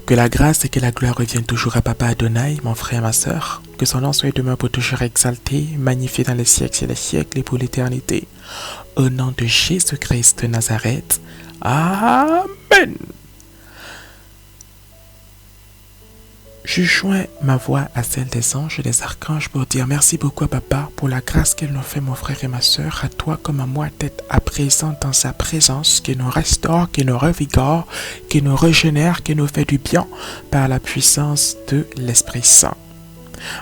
Que la grâce et que la gloire reviennent toujours à Papa Adonai, mon frère et ma sœur. Que son nom soit et demeure pour toujours exalté, magnifié dans les siècles et les siècles et pour l'éternité. Au nom de Jésus-Christ de Nazareth. Amen. Je joins ma voix à celle des anges et des archanges pour dire merci beaucoup à Papa pour la grâce qu'elle nous fait, mon frère et ma sœur, à toi comme à moi d'être à présent dans sa présence, qui nous restaure, qui nous revigore, qui nous régénère, qui nous fait du bien par la puissance de l'Esprit Saint.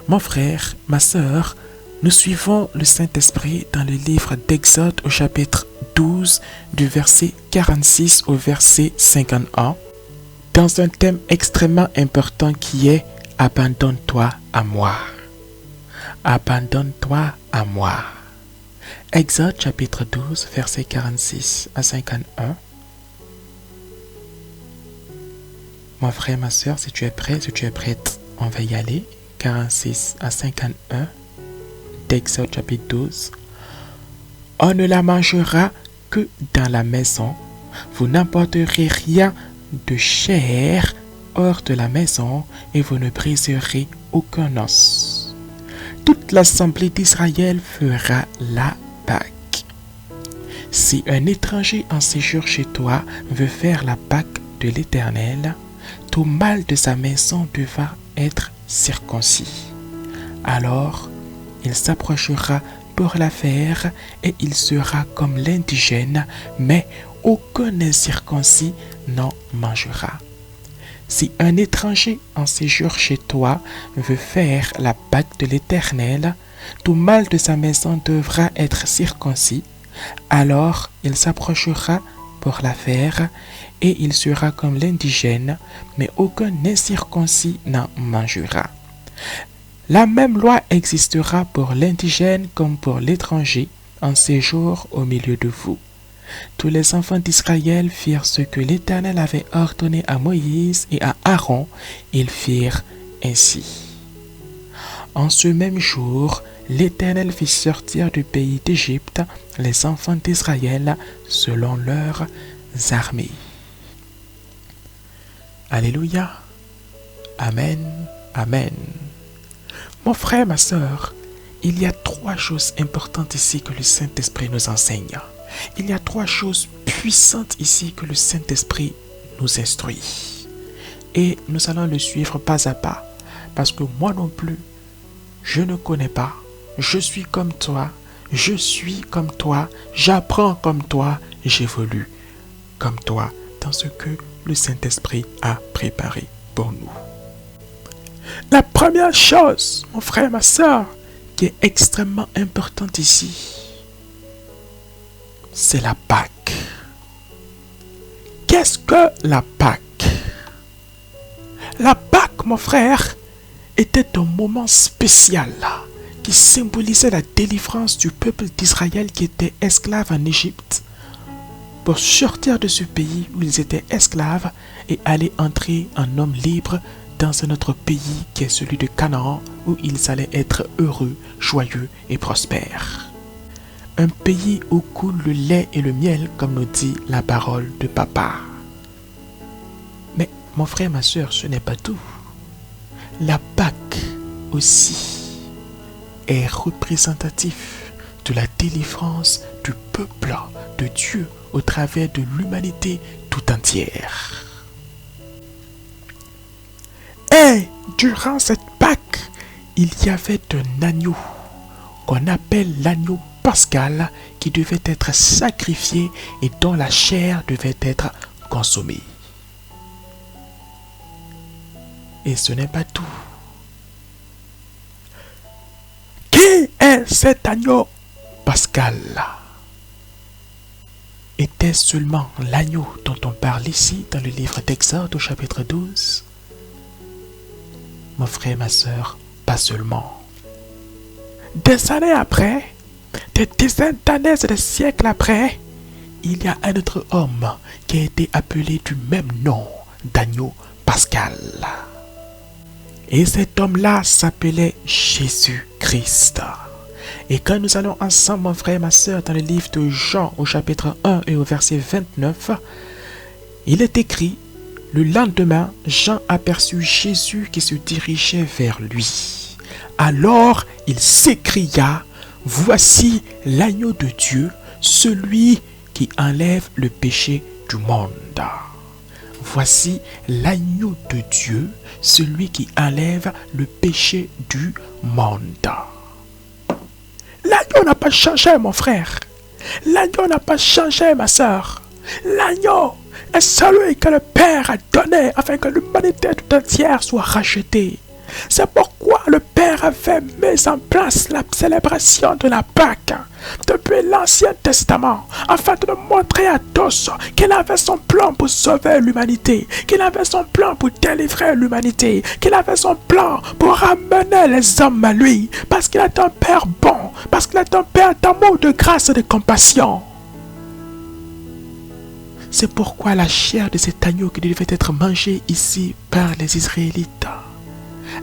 Mon frère, ma sœur, nous suivons le Saint-Esprit dans le livre d'Exode au chapitre 12 du verset 46 au verset 51. Dans un thème extrêmement important qui est « Abandonne-toi à moi ». Abandonne-toi à moi. Exode chapitre 12, versets 46 à 51. Mon frère, ma soeur, si tu es prêt, si tu es prête, on va y aller. 46 à 51 d'Exode chapitre 12. On ne la mangera que dans la maison. Vous n'emporterez rien de chair hors de la maison et vous ne briserez aucun os. Toute l'assemblée d'Israël fera la Pâque. Si un étranger en séjour chez toi veut faire la Pâque de l'Éternel, tout mâle de sa maison devra être circoncis. Alors, il s'approchera pour la faire et il sera comme l'indigène, mais aucun incirconcis n'en mangera. Si un étranger en séjour chez toi veut faire la Pâque de l'Éternel, tout mâle de sa maison devra être circoncis. Alors il s'approchera pour la faire, et il sera comme l'indigène, mais aucun incirconcis n'en mangera. La même loi existera pour l'indigène comme pour l'étranger en séjour au milieu de vous. Tous les enfants d'Israël firent ce que l'Éternel avait ordonné à Moïse et à Aaron. Ils firent ainsi. En ce même jour, l'Éternel fit sortir du pays d'Égypte les enfants d'Israël selon leurs armées. Alléluia. Amen. Amen. Mon frère, ma sœur, il y a 3 choses importantes ici que le Saint-Esprit nous enseigne. Il y a 3 choses puissantes ici que le Saint-Esprit nous instruit. Et nous allons le suivre pas à pas. Parce que moi non plus, je ne connais pas. Je suis comme toi. Je suis comme toi. J'apprends comme toi. J'évolue comme toi dans ce que le Saint-Esprit a préparé pour nous. La première chose, mon frère, ma sœur, qui est extrêmement importante ici, c'est la Pâque. Qu'est-ce que la Pâque? La Pâque, mon frère, était un moment spécial qui symbolisait la délivrance du peuple d'Israël qui était esclave en Égypte pour sortir de ce pays où ils étaient esclaves et aller entrer en homme libre dans un autre pays qui est celui de Canaan où ils allaient être heureux, joyeux et prospères. Un pays où coule le lait et le miel, comme nous dit la parole de Papa. Mais mon frère, ma soeur, ce n'est pas tout. La Pâque aussi est représentatif de la délivrance du peuple de Dieu au travers de l'humanité tout entière. Et durant cette Pâque, il y avait un agneau qu'on appelle l'agneau pascal qui devait être sacrifié et dont la chair devait être consommée. Et ce n'est pas tout. Qui est cet agneau pascal? Était-ce seulement l'agneau dont on parle ici dans le livre d'Exode au chapitre 12? Mon frère, ma sœur, pas seulement. Des années après, des dizaines d'années et des siècles après, il y a un autre homme qui a été appelé du même nom d'agneau pascal. Et cet homme-là s'appelait Jésus-Christ. Et quand nous allons ensemble, mon frère et ma sœur, dans le livre de Jean au chapitre 1 et au verset 29, il est écrit: Le lendemain, Jean aperçut Jésus qui se dirigeait vers lui. Alors il s'écria, « Voici l'agneau de Dieu, celui qui enlève le péché du monde. » Voici l'agneau de Dieu, celui qui enlève le péché du monde. L'agneau n'a pas changé, mon frère. L'agneau n'a pas changé, ma soeur. L'agneau est celui que le Père a donné afin que l'humanité tout entière soit rachetée. C'est pourquoi le Père avait mis en place la célébration de la Pâque depuis l'Ancien Testament, afin de nous montrer à tous qu'il avait son plan pour sauver l'humanité, qu'il avait son plan pour délivrer l'humanité, qu'il avait son plan pour ramener les hommes à lui, parce qu'il est un Père bon, parce qu'il est un Père d'amour, de grâce et de compassion. C'est pourquoi la chair de cet agneau qui devait être mangée ici par les Israélites,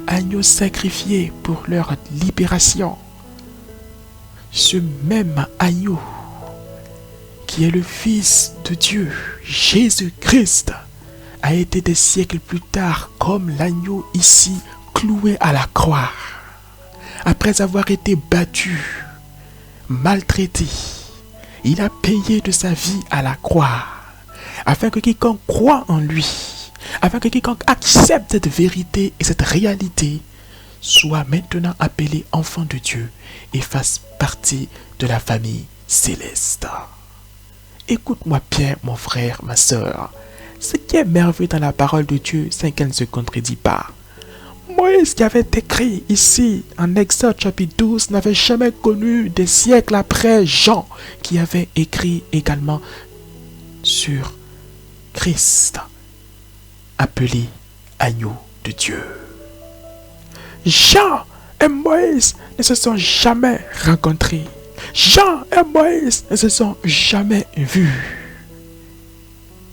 agneau sacrifié pour leur libération, ce même agneau qui est le Fils de Dieu, Jésus-Christ, a été des siècles plus tard comme l'agneau ici cloué à la croix. Après avoir été battu, maltraité, il a payé de sa vie à la croix, afin que quiconque croit en lui, afin que quiconque accepte cette vérité et cette réalité soit maintenant appelé enfant de Dieu et fasse partie de la famille céleste. Écoute-moi bien, mon frère, ma soeur. Ce qui est merveilleux dans la parole de Dieu, c'est qu'elle ne se contredit pas. Moïse, qui avait écrit ici en Exode chapitre 12, n'avait jamais connu des siècles après Jean, qui avait écrit également sur Christ, appelé agneau de Dieu. Jean et Moïse ne se sont jamais rencontrés. Jean et Moïse ne se sont jamais vus.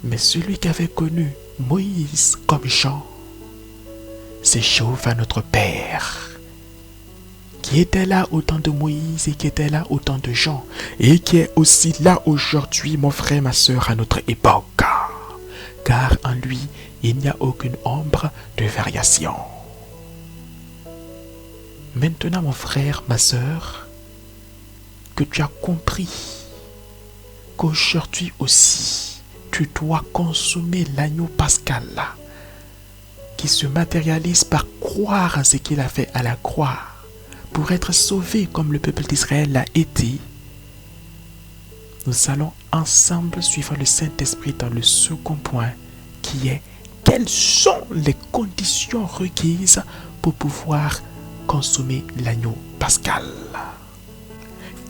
Mais celui qui avait connu Moïse comme Jean, c'est Jéhovah notre Père, qui était là au temps de Moïse et qui était là au temps de Jean, et qui est aussi là aujourd'hui, mon frère, ma soeur, à notre époque. Car en lui, il n'y a aucune ombre de variation. Maintenant, mon frère, ma soeur, que tu as compris qu'aujourd'hui aussi, tu dois consommer l'agneau pascal là, qui se matérialise par croire en ce qu'il a fait à la croix, pour être sauvé comme le peuple d'Israël l'a été. Nous allons ensemble suivre le Saint-Esprit dans le second point, qui est quelles sont les conditions requises pour pouvoir consommer l'agneau pascal.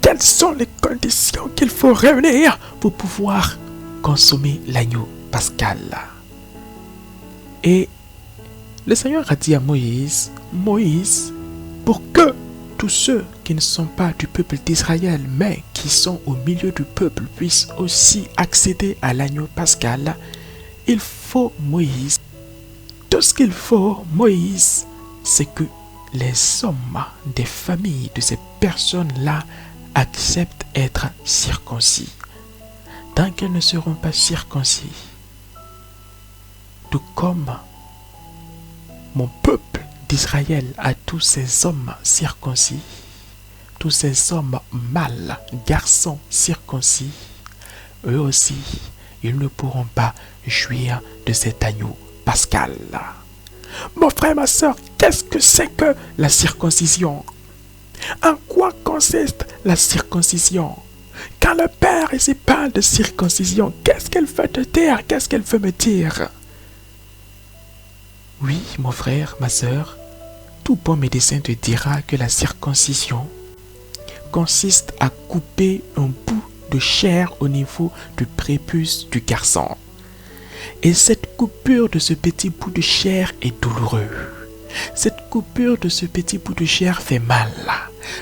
Quelles sont les conditions qu'il faut réunir pour pouvoir consommer l'agneau pascal? Et le Seigneur a dit à Moïse, Moïse, pour que tous ceux qui ne sont pas du peuple d'Israël, mais qui sont au milieu du peuple, puissent aussi accéder à l'agneau pascal, il faut Moïse. Tout ce qu'il faut, Moïse, c'est que les hommes des familles de ces personnes-là acceptent être circoncis. Tant qu'elles ne seront pas circoncis, tout comme mon peuple d'Israël a tous ces hommes circoncis, tous ces hommes mâles, garçons circoncis, eux aussi, ils ne pourront pas jouir de cet agneau pascal. Mon frère, ma soeur, qu'est-ce que c'est que la circoncision? En quoi consiste la circoncision? Quand le Père ici parle de circoncision, qu'est-ce qu'elle veut te dire? Qu'est-ce qu'elle veut me dire? Oui, mon frère, ma soeur, tout bon médecin te dira que la circoncision consiste à couper un bout de chair au niveau du prépuce du garçon. Et cette coupure de ce petit bout de chair est douloureuse. Cette coupure de ce petit bout de chair fait mal.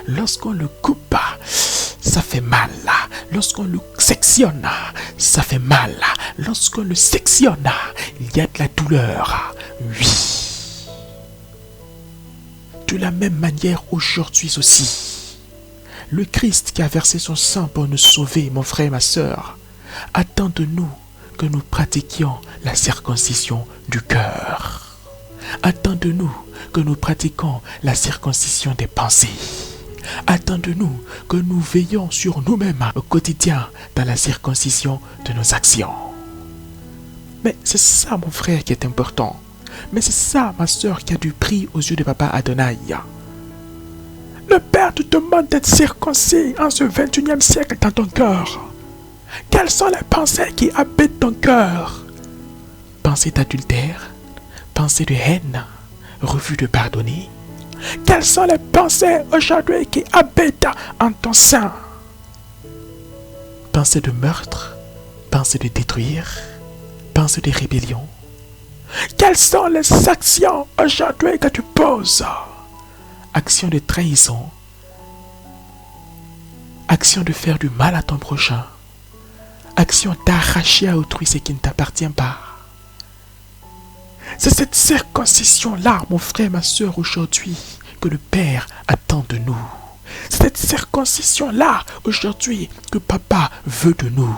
Lorsqu'on le coupe, ça fait mal. Lorsqu'on le sectionne, ça fait mal. Lorsqu'on le sectionne, il y a de la douleur. Oui. De la même manière aujourd'hui aussi, le Christ qui a versé son sang pour nous sauver, mon frère et ma soeur, attend de nous que nous pratiquions la circoncision du cœur. Attends de nous que nous pratiquions la circoncision des pensées. Attends de nous que nous veillons sur nous-mêmes au quotidien dans la circoncision de nos actions. Mais c'est ça, mon frère, qui est important. Mais c'est ça, ma soeur, qui a du prix aux yeux de Papa Adonai. Le Père te demande d'être circoncis en ce 21e siècle dans ton cœur. Quelles sont les pensées qui habitent ton cœur? Pensées d'adultère, pensées de haine, refus de pardonner. Quelles sont les pensées aujourd'hui qui habitent en ton sein? Pensées de meurtre, pensées de détruire, pensées de rébellion. Quelles sont les actions aujourd'hui que tu poses? Action de trahison, action de faire du mal à ton prochain, action d'arracher à autrui ce qui ne t'appartient pas. C'est cette circoncision-là, mon frère, ma soeur, aujourd'hui, que le Père attend de nous. C'est cette circoncision-là, aujourd'hui, que Papa veut de nous.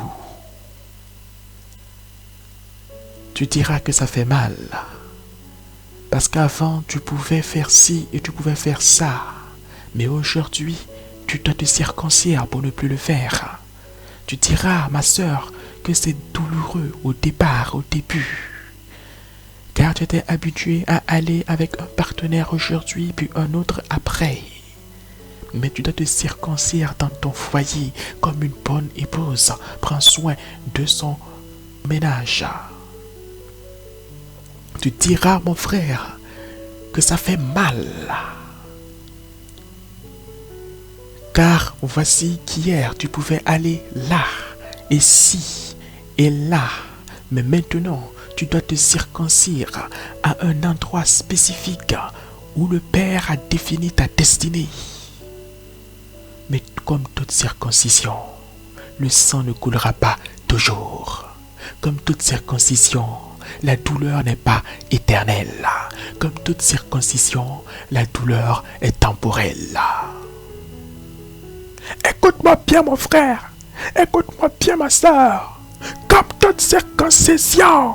Tu diras que ça fait mal. Parce qu'avant, tu pouvais faire ci et tu pouvais faire ça. Mais aujourd'hui, tu dois te circoncire pour ne plus le faire. Tu diras, ma soeur, que c'est douloureux au départ, au début. Car tu étais habitué à aller avec un partenaire aujourd'hui, puis un autre après. Mais tu dois te circoncire dans ton foyer comme une bonne épouse. Prends soin de son ménage. Tu diras, mon frère, que ça fait mal. Car voici qu'hier, tu pouvais aller là, ici et là. Mais maintenant, tu dois te circoncire à un endroit spécifique où le Père a défini ta destinée. Mais comme toute circoncision, le sang ne coulera pas toujours. Comme toute circoncision, la douleur n'est pas éternelle. Comme toute circoncision, la douleur est temporelle. Écoute-moi bien, mon frère. Écoute-moi bien, ma soeur. Comme toute circoncision,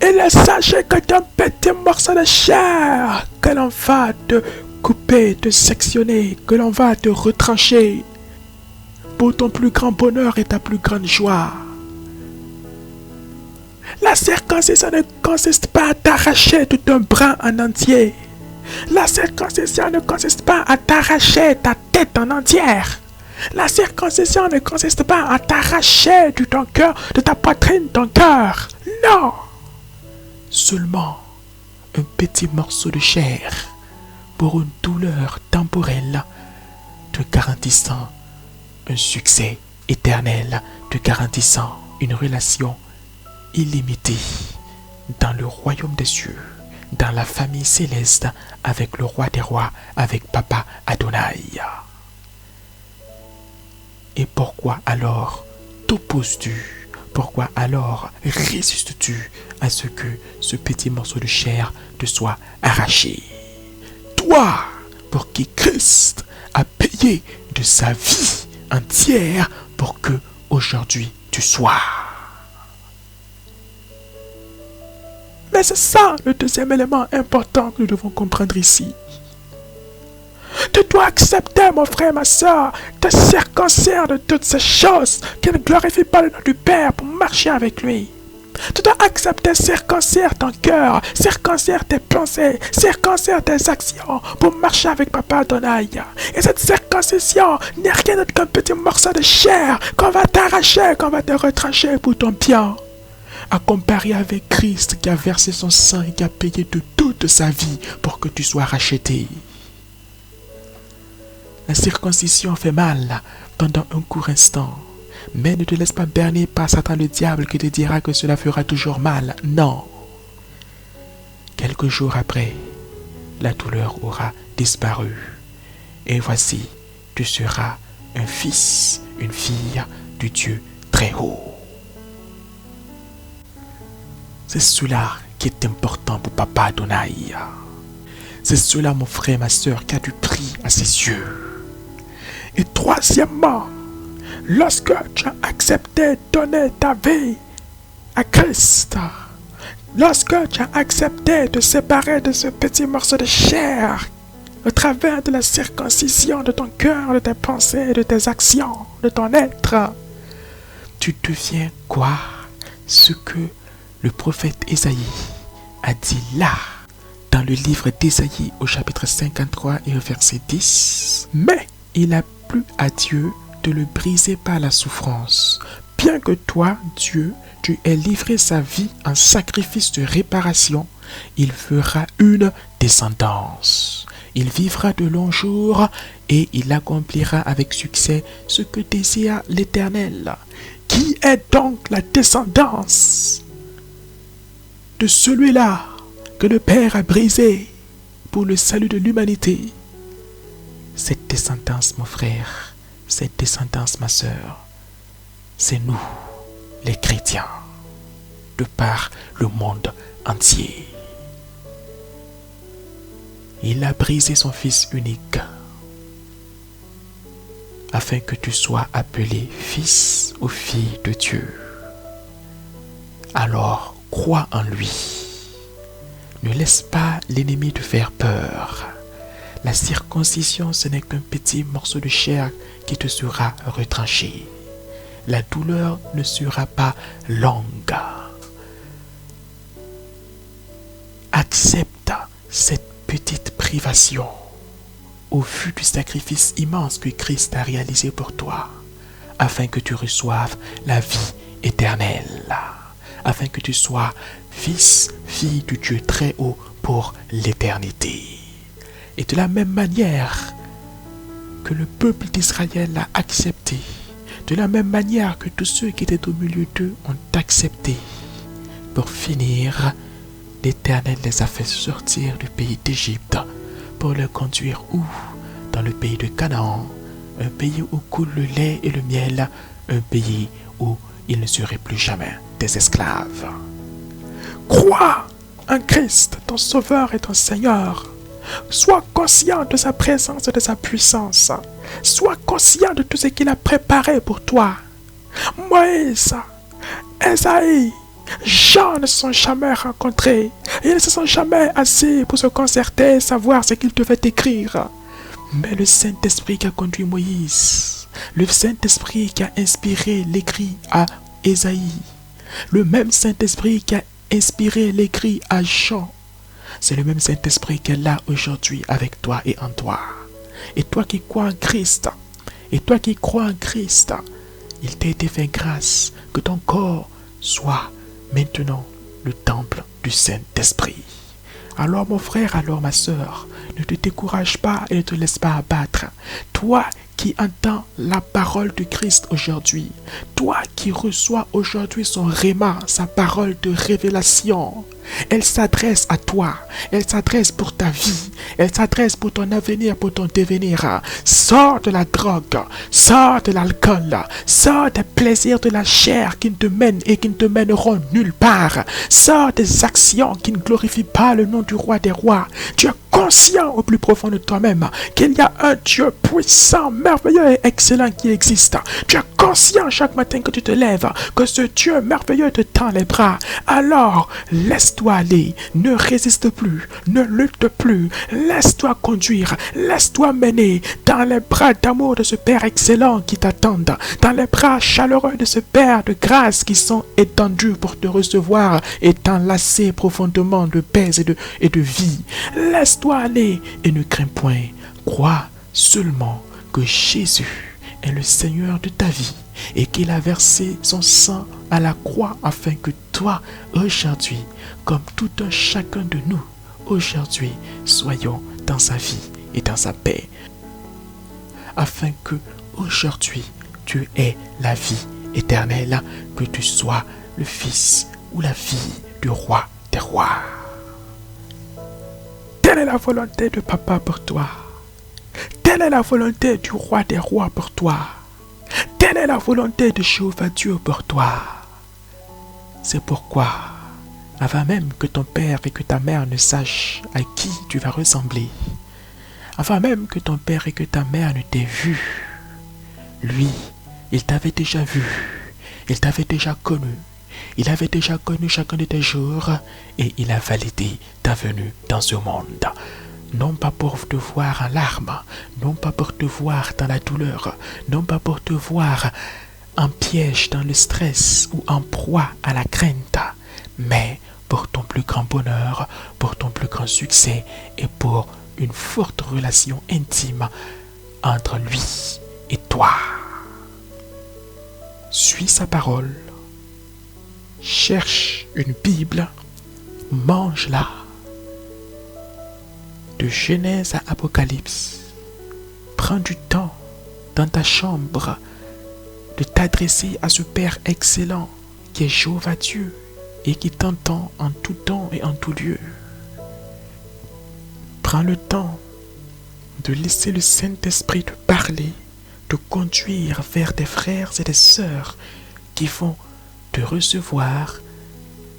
il est sachez que d'un petit morceau de chair que l'on va te couper, te sectionner, que l'on va te retrancher pour ton plus grand bonheur et ta plus grande joie. La circoncision ne consiste pas à t'arracher tout un bras en entier. La circoncision ne consiste pas à t'arracher ta tête en entière. La circoncision ne consiste pas à t'arracher de ton cœur, de ta poitrine, ton cœur. Non! Seulement un petit morceau de chair pour une douleur temporelle, te garantissant un succès éternel, te garantissant une relation illimitée dans le royaume des cieux, dans la famille céleste, avec le roi des rois, avec Papa Adonai. Et pourquoi alors t'opposes-tu? Pourquoi alors résistes-tu à ce que ce petit morceau de chair te soit arraché? Toi, pour qui Christ a payé de sa vie entière pour que aujourd'hui tu sois. Mais c'est ça le deuxième élément important que nous devons comprendre ici. Tu dois accepter, mon frère, ma soeur, te circoncire de toutes ces choses qui ne glorifient pas le nom du Père pour marcher avec lui. Tu dois accepter, circoncire ton cœur, circoncire tes pensées, circoncire tes actions pour marcher avec Papa Adonai. Et cette circoncision n'est rien d'autre qu'un petit morceau de chair qu'on va t'arracher, qu'on va te retrancher pour ton bien. À comparer avec Christ qui a versé son sang et qui a payé de toute sa vie pour que tu sois racheté. La circoncision fait mal pendant un court instant. Mais ne te laisse pas berner par Satan le diable qui te dira que cela fera toujours mal. Non. Quelques jours après, la douleur aura disparu. Et voici, tu seras un fils, une fille du Dieu très haut. C'est cela qui est important pour Papa Adonai. C'est cela, mon frère, ma soeur, qui a du prix à ses yeux. Et troisièmement, lorsque tu as accepté de donner ta vie à Christ, lorsque tu as accepté de te séparer de ce petit morceau de chair au travers de la circoncision de ton cœur, de tes pensées, de tes actions, de ton être, tu deviens quoi? Ce que le prophète Ésaïe a dit là, dans le livre d'Ésaïe au chapitre 53 et au verset 10. Mais il a plu à Dieu de le briser par la souffrance, bien que toi, Dieu, tu aies livré sa vie en sacrifice de réparation, il fera une descendance. Il vivra de longs jours et il accomplira avec succès ce que désire l'Éternel. Qui est donc la descendance de celui-là que le Père a brisé pour le salut de l'humanité? Cette descendance, mon frère, cette descendance, ma sœur, c'est nous, les chrétiens, de par le monde entier. Il a brisé son Fils unique afin que tu sois appelé fils ou fille de Dieu. Alors, crois en lui. Ne laisse pas l'ennemi te faire peur. La circoncision, ce n'est qu'un petit morceau de chair qui te sera retranché. La douleur ne sera pas longue. Accepte cette petite privation au vu du sacrifice immense que Christ a réalisé pour toi, afin que tu reçoives la vie éternelle, afin que tu sois fils, fille du Dieu très haut pour l'éternité. Et de la même manière que le peuple d'Israël l'a accepté, de la même manière que tous ceux qui étaient au milieu d'eux ont accepté, pour finir, l'Éternel les a fait sortir du pays d'Égypte pour les conduire où? Dans le pays de Canaan, un pays où coule le lait et le miel, un pays où ils ne seraient plus jamais des esclaves. Crois en Christ, ton Sauveur et ton Seigneur. Sois conscient de sa présence et de sa puissance. Sois conscient de tout ce qu'il a préparé pour toi. Moïse, Esaïe, Jean ne se sont jamais rencontrés. Ils ne se sont jamais assis pour se concerter, savoir ce qu'ils devaient écrire. Mais le Saint-Esprit qui a conduit Moïse, le Saint-Esprit qui a inspiré l'écrit à Esaïe, le même Saint-Esprit qui a inspiré l'écrit à Jean, c'est le même Saint-Esprit qui est là aujourd'hui avec toi et en toi. Et toi qui crois en Christ, il t'a été fait grâce que ton corps soit maintenant le temple du Saint-Esprit. Alors mon frère, alors ma sœur, ne te décourage pas et ne te laisse pas abattre. Toi qui entends la parole de Christ aujourd'hui, toi qui reçois aujourd'hui son réma, sa parole de révélation, elle s'adresse à toi, elle s'adresse pour ta vie, elle s'adresse pour ton avenir, pour ton devenir. Sors de la drogue, sors de l'alcool, sors des plaisirs de la chair qui ne te mènent et qui ne te mèneront nulle part. Sors des actions qui ne glorifient pas le nom du roi des rois. Tu es conscient au plus profond de toi-même qu'il y a un Dieu puissant, merveilleux et excellent qui existe. Tu es conscient chaque matin que tu te lèves que ce Dieu merveilleux te tend les bras. Alors, laisse-toi aller, ne résiste plus, ne lutte plus, laisse-toi conduire, laisse-toi mener dans les bras d'amour de ce Père excellent qui t'attend, dans les bras chaleureux de ce Père de grâce qui sont étendus pour te recevoir et t'enlacer profondément de paix et de vie. Laisse-toi aller et ne crains point. Crois seulement que Jésus est le Seigneur de ta vie et qu'il a versé son sang à la croix afin que toi, aujourd'hui, comme tout un chacun de nous, aujourd'hui, soyons dans sa vie et dans sa paix. Afin que, aujourd'hui, tu aies la vie éternelle, que tu sois le fils ou la fille du roi des rois. Telle est la volonté de Papa pour toi. Telle est la volonté du roi des rois pour toi. Telle est la volonté de Jéhovah Dieu pour toi. C'est pourquoi, avant même que ton père et que ta mère ne sachent à qui tu vas ressembler, avant même que ton père et que ta mère ne t'aient vu, lui Il t'avait déjà vu. Il t'avait déjà connu. Il avait déjà connu chacun de tes jours et il a validé ta venue dans ce monde. Non pas pour te voir en larmes, non pas pour te voir dans la douleur, non pas pour te voir en piège dans le stress ou en proie à la crainte, mais pour ton plus grand bonheur, pour ton plus grand succès et pour une forte relation intime entre lui et toi. Suis sa parole, cherche une Bible, mange-la. De Genèse à Apocalypse, prends du temps dans ta chambre de t'adresser à ce Père excellent qui est Jéhovah Dieu et qui t'entend en tout temps et en tout lieu. Prends le temps de laisser le Saint-Esprit te parler, te conduire vers tes frères et tes sœurs qui vont te recevoir,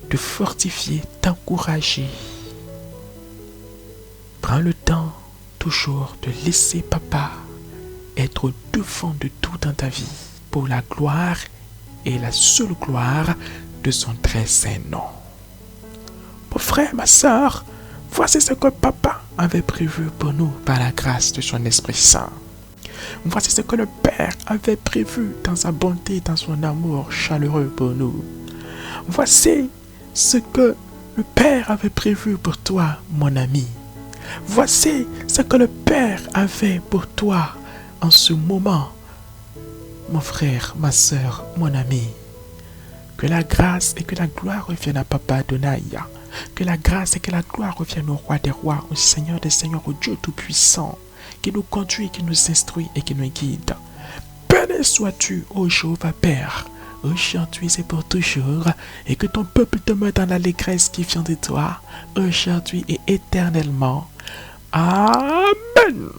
te fortifier, t'encourager. Prends le temps toujours de laisser Papa être au devant de tout dans ta vie pour la gloire et la seule gloire de son très saint nom. Mon frère, ma soeur, voici ce que Papa avait prévu pour nous par la grâce de son Esprit Saint. Voici ce que le Père avait prévu dans sa bonté, dans son amour chaleureux pour nous. Voici ce que le Père avait prévu pour toi, mon ami. Voici ce que le Père avait pour toi en ce moment, mon frère, ma soeur, mon ami. Que la grâce et que la gloire reviennent à Papa Adonai. Que la grâce et que la gloire reviennent au Roi des rois, au Seigneur des seigneurs, au Dieu tout-puissant, qui nous conduit, qui nous instruit et qui nous guide. Béni sois-tu, ô Jéhovah Père, aujourd'hui et pour toujours, et que ton peuple demeure dans l'allégresse qui vient de toi, aujourd'hui et éternellement. Amen.